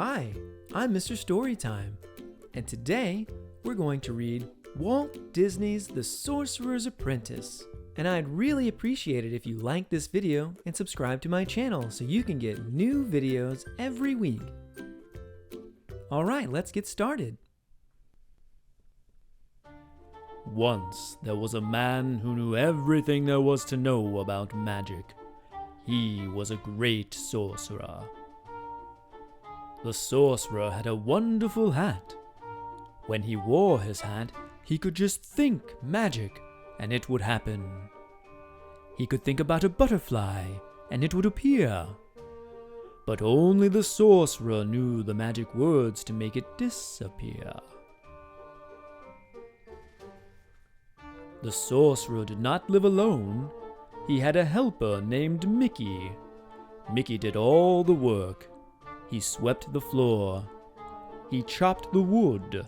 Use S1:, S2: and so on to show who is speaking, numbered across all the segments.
S1: Hi, I'm Mr. Storytime, and today we're going to read Walt Disney's The Sorcerer's Apprentice. And I'd really appreciate it if you like this video and subscribe to my channel so you can get new videos every week. Alright, let's get started.
S2: Once there was a man who knew everything there was to know about magic. He was a great sorcerer. The sorcerer had a wonderful hat. When he wore his hat, he could just think magic, and it would happen. He could think about a butterfly, and it would appear. But only the sorcerer knew the magic words to make it disappear. The sorcerer did not live alone. He had a helper named Mickey. Mickey did all the work. He swept the floor. He chopped the wood.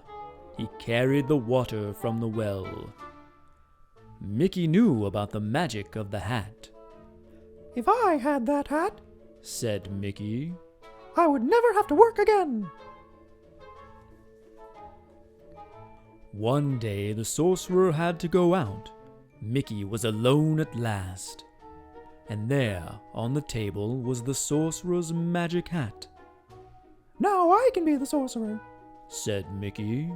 S2: He carried the water from the well. Mickey knew about the magic of the hat.
S3: "If I had that hat,"
S2: said Mickey,
S3: "I would never have to work again."
S2: One day the sorcerer had to go out. Mickey was alone at last. And there, on the table, was the sorcerer's magic hat.
S3: "Now I can be the sorcerer,"
S2: said Mickey.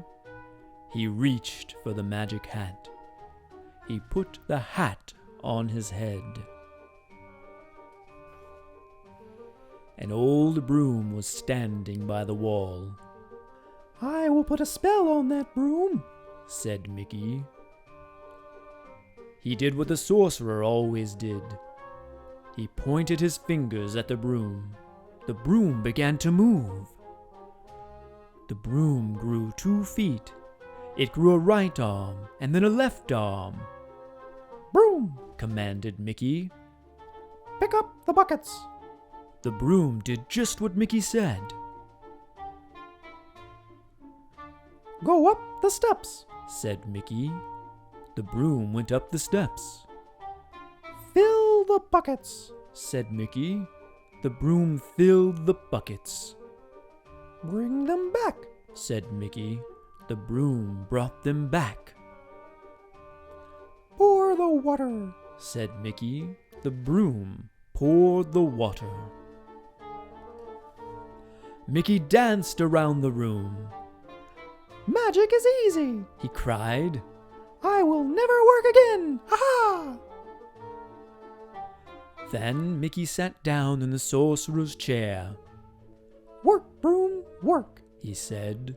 S2: He reached for the magic hat. He put the hat on his head. An old broom was standing by the wall.
S3: "I will put a spell on that broom,"
S2: said Mickey. He did what the sorcerer always did. He pointed his fingers at the broom. The broom began to move. The broom grew 2 feet. It grew a right arm and then a left arm.
S3: "Broom,"
S2: commanded Mickey.
S3: "pick up the buckets."
S2: The broom did just what Mickey said.
S3: "Go up the steps,"
S2: said Mickey. The broom went up the steps.
S3: "Fill the buckets,"
S2: said Mickey. The broom filled the buckets.
S3: "Bring them back,"
S2: said Mickey. The broom brought them back.
S3: "Pour the water,"
S2: said Mickey. The broom poured the water. Mickey danced around the room.
S3: "Magic is easy,"
S2: he cried.
S3: "I will never work again! Aha!"
S2: Then Mickey sat down in the sorcerer's chair.
S3: "Work, broom, work,"
S2: he said.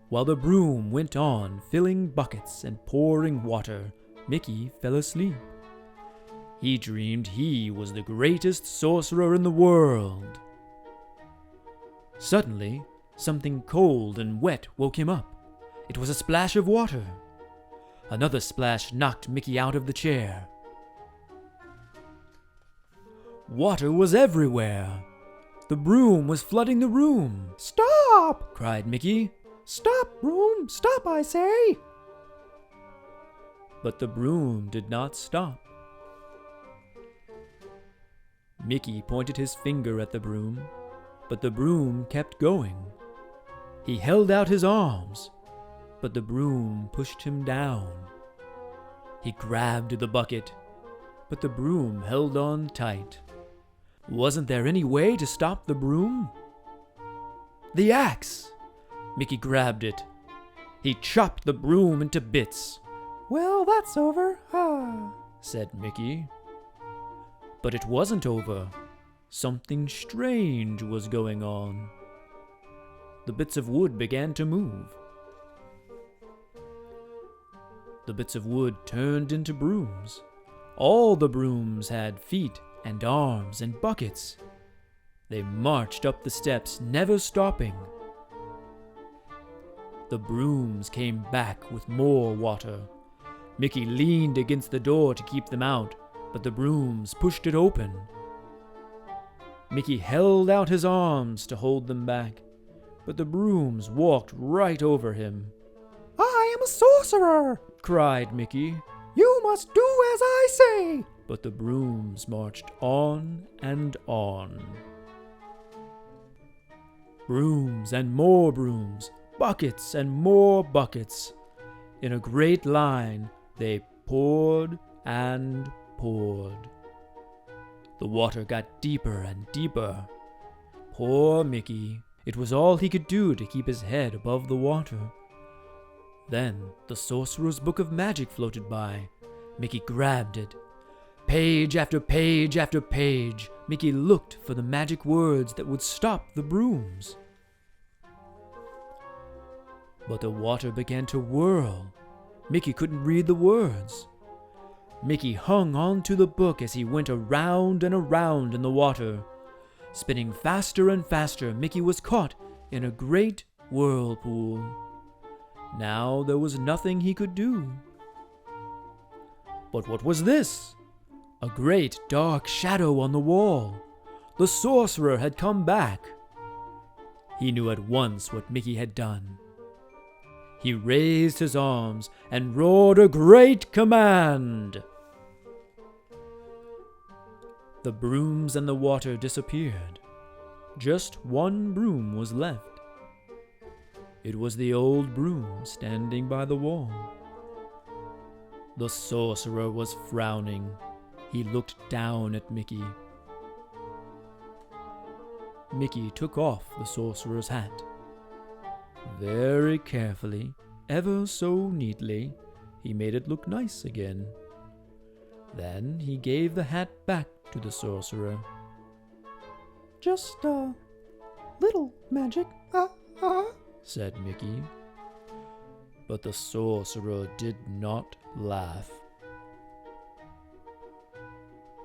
S2: While the broom went on filling buckets and pouring water, Mickey fell asleep. He dreamed he was the greatest sorcerer in the world. Suddenly, something cold and wet woke him up. It was a splash of water. Another splash knocked Mickey out of the chair. Water was everywhere. The broom was flooding the room.
S3: "Stop!"
S2: cried Mickey.
S3: "Stop, broom! Stop, I say!"
S2: But the broom did not stop. Mickey pointed his finger at the broom, but the broom kept going. He held out his arms, but the broom pushed him down. He grabbed the bucket, but the broom held on tight. Wasn't there any way to stop the broom? The axe! Mickey grabbed it. He chopped the broom into bits.
S3: "Well, that's over,
S2: said Mickey. But it wasn't over. Something strange was going on. The bits of wood began to move. The bits of wood turned into brooms. All the brooms had feet and arms and buckets. They marched up the steps, never stopping. The brooms came back with more water. Mickey leaned against the door to keep them out, but the brooms pushed it open. Mickey held out his arms to hold them back, but the brooms walked right over him.
S3: "I am a sorcerer!"
S2: cried Mickey.
S3: "You must do as I say!"
S2: But the brooms marched on and on. Brooms and more brooms, buckets and more buckets. In a great line, they poured and poured. The water got deeper and deeper. Poor Mickey. It was all he could do to keep his head above the water. Then the Sorcerer's Book of Magic floated by. Mickey grabbed it. Page after page after page, Mickey looked for the magic words that would stop the brooms. But the water began to whirl. Mickey couldn't read the words. Mickey hung onto the book as he went around and around in the water. Spinning faster and faster, Mickey was caught in a great whirlpool. Now there was nothing he could do. But what was this? A great dark shadow on the wall. The sorcerer had come back. He knew at once what Mickey had done. He raised his arms and roared a great command. The brooms and the water disappeared. Just one broom was left. It was the old broom standing by the wall. The sorcerer was frowning. He looked down at Mickey. Mickey took off the sorcerer's hat. Very carefully, ever so neatly, he made it look nice again. Then he gave the hat back to the sorcerer.
S3: Just a little magic,
S2: said Mickey. But the sorcerer did not laugh.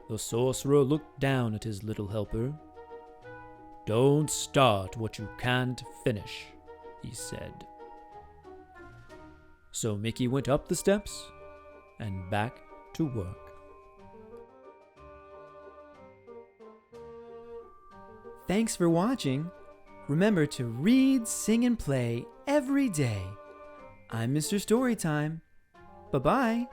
S2: The sorcerer looked down at his little helper. Don't start what you can't finish, he said. So Mickey went up the steps and back to work.
S1: Thanks for watching. Remember to read, sing, and play every day. I'm Mr. Storytime. Bye-bye.